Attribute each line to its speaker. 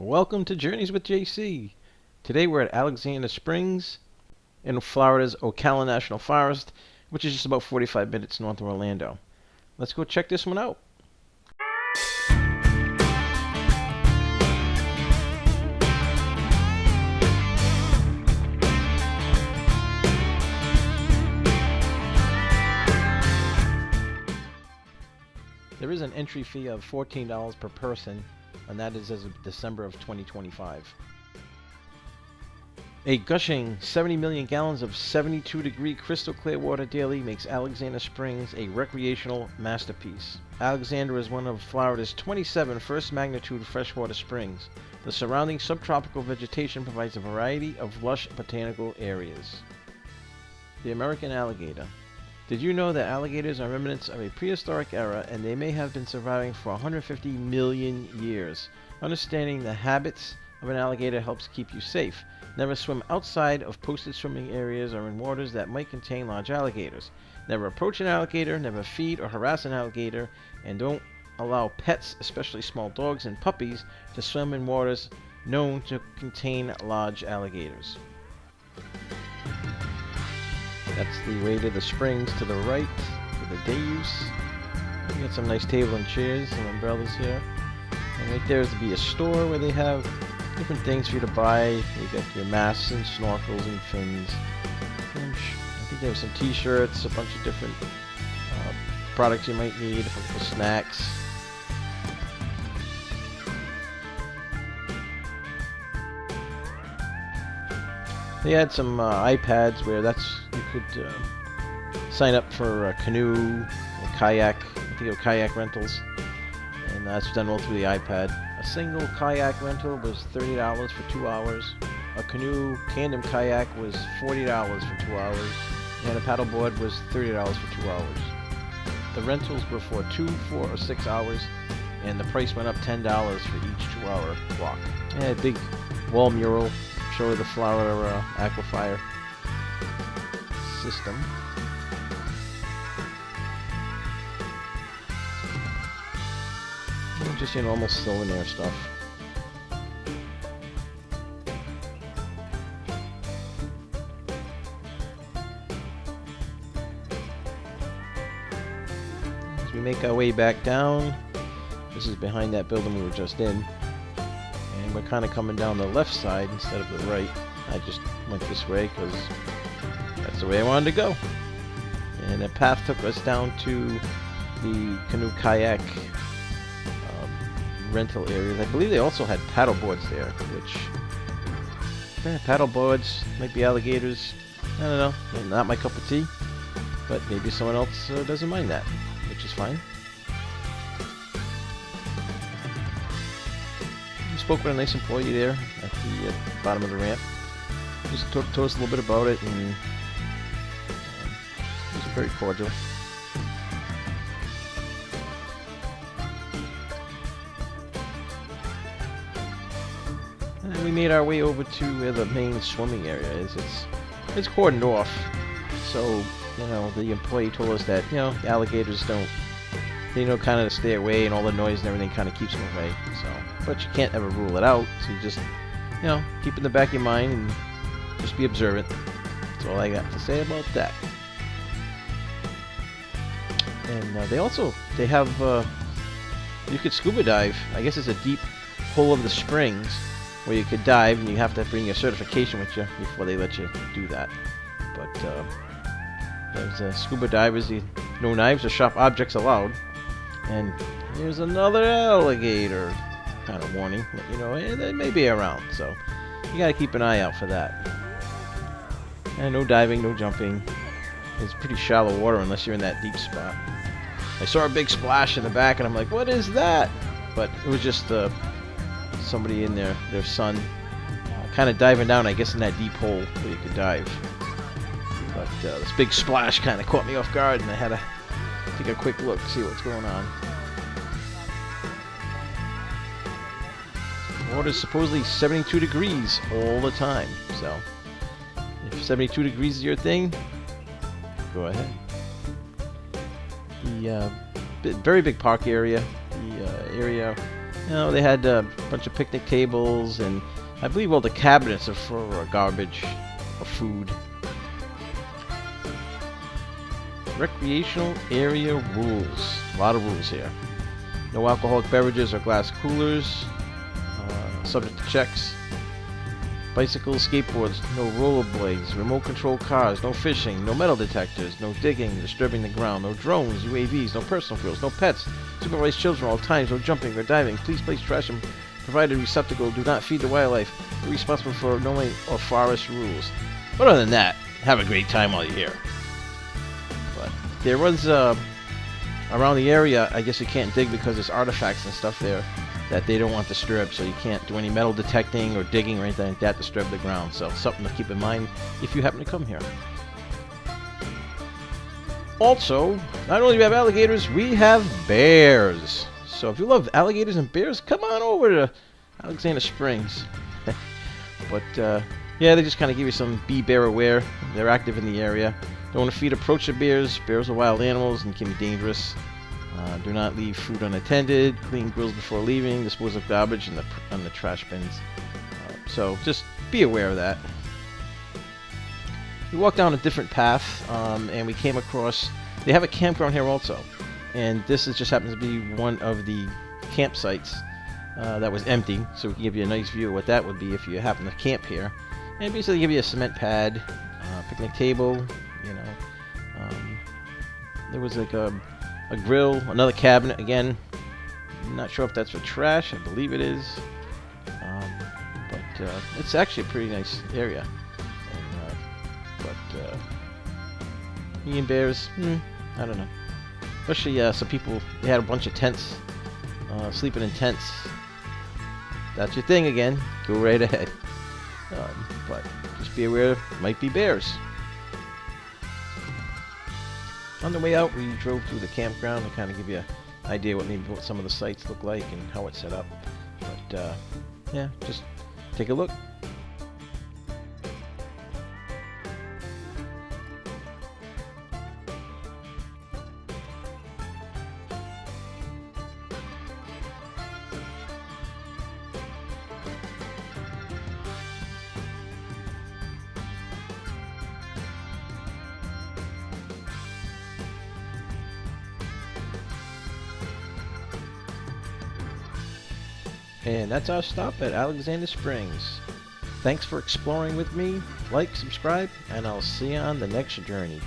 Speaker 1: Welcome to Journeys with JC. Today we're at Alexander Springs in Florida's Ocala National Forest, which is just about 45 minutes north of Orlando. Let's go check this one out. There is an entry fee of $14 per person, and that is as of December of 2025. A gushing 70 million gallons of 72-degree crystal clear water daily makes Alexander Springs a recreational masterpiece. Alexander is one of Florida's 27 first-magnitude freshwater springs. The surrounding subtropical vegetation provides a variety of lush botanical areas. The American alligator. Did you know that alligators are remnants of a prehistoric era and they may have been surviving for 150 million years? Understanding the habits of an alligator helps keep you safe. Never swim outside of posted swimming areas or in waters that might contain large alligators. Never approach an alligator, never feed or harass an alligator, and don't allow pets, especially small dogs and puppies, to swim in waters known to contain large alligators. That's the way to the springs to the right for the day use. You got some nice table and chairs, some umbrellas here. And right there is to be a store where they have different things for you to buy. You got your masks and snorkels and fins. I think they have some t-shirts, a bunch of different products you might need, a couple snacks. They had some iPads where you could sign up for a canoe or kayak. I think of kayak rentals, and that's done all through the iPad. A single kayak rental was $30 for 2 hours. A canoe tandem kayak was $40 for 2 hours, and a paddleboard was $30 for 2 hours. The rentals were for 2, 4, or 6 hours, and the price went up $10 for each 2-hour block. They had a big wall mural showing the Florida aquifer system. And just your normal souvenir stuff. As we make our way back down, this is behind that building we were just in. And we're kind of coming down the left side instead of the right. I just went this way because that's the way I wanted to go. And the path took us down to the canoe kayak rental areas. I believe they also had paddle boards there, which paddle boards might be alligators. I don't know. Not my cup of tea, but maybe someone else doesn't mind that, which is fine. Spoke with a nice employee there at the bottom of the ramp. Just told us a little bit about it, and it was very cordial. And we made our way over to where the main swimming area is. It's cordoned off, so the employee told us that the alligators don't. They know kind of to stay away, and all the noise and everything kind of keeps them away. So, but you can't ever rule it out. So you just, keep it in the back of your mind and just be observant. That's all I got to say about that. And they have you could scuba dive. I guess it's a deep hole of the springs where you could dive, and you have to bring your certification with you before they let you do that. But there's scuba divers. No knives or sharp objects allowed. And here's another alligator. Kind of warning, but they may be around, so you gotta keep an eye out for that. And no diving, no jumping. It's pretty shallow water unless you're in that deep spot. I saw a big splash in the back, and I'm like, what is that? But it was just somebody in their son, kind of diving down, I guess, in that deep hole where you could dive. But this big splash kind of caught me off guard, and I had to take a quick look, see what's going on. The water's supposedly 72 degrees all the time, so if 72 degrees is your thing, go ahead. The very big park area, the area You know, they had a bunch of picnic tables, and I believe all the cabinets are for garbage or food. Recreational area rules. A lot of rules here. No alcoholic beverages or glass coolers. Subject to checks. Bicycles, skateboards, no rollerblades, remote control cars, no fishing, no metal detectors, no digging, disturbing the ground, no drones, UAVs, no personal grills, no pets, supervised children at all times, no jumping or diving. Please place trash and provide a receptacle. Do not feed the wildlife. Be responsible for knowing of forest rules. But other than that, have a great time while you're here. But there was around the area, I guess you can't dig because there's artifacts and stuff there that they don't want disturbed, so you can't do any metal detecting or digging or anything like that to disturb the ground. So something to keep in mind if you happen to come here. Also, not only do we have alligators, we have bears. So if you love alligators and bears, come on over to Alexander Springs. But yeah, they just kind of give you some be bear aware. They're active in the area. Don't want to feed approach the bears. Bears are wild animals and can be dangerous. Do not leave food unattended. Clean grills before leaving. Dispose of garbage in the trash bins. So just be aware of that. We walked down a different path, and we came across. They have a campground here also, and this just happens to be one of the campsites that was empty. So we can give you a nice view of what that would be if you happen to camp here. And basically give you a cement pad, picnic table. You know, there was like a grill, another cabinet. Again, I'm not sure if that's for trash. I believe it is. But it's actually a pretty nice area. Me and bears, I don't know. Especially some people, they had a bunch of tents, sleeping in tents. That's your thing again. Go right ahead. But just be aware, might be bears. On the way out, we drove through the campground to kind of give you an idea what some of the sites look like and how it's set up. But yeah, just take a look. And that's our stop at Alexander Springs. Thanks for exploring with me. Like, subscribe, and I'll see you on the next journey.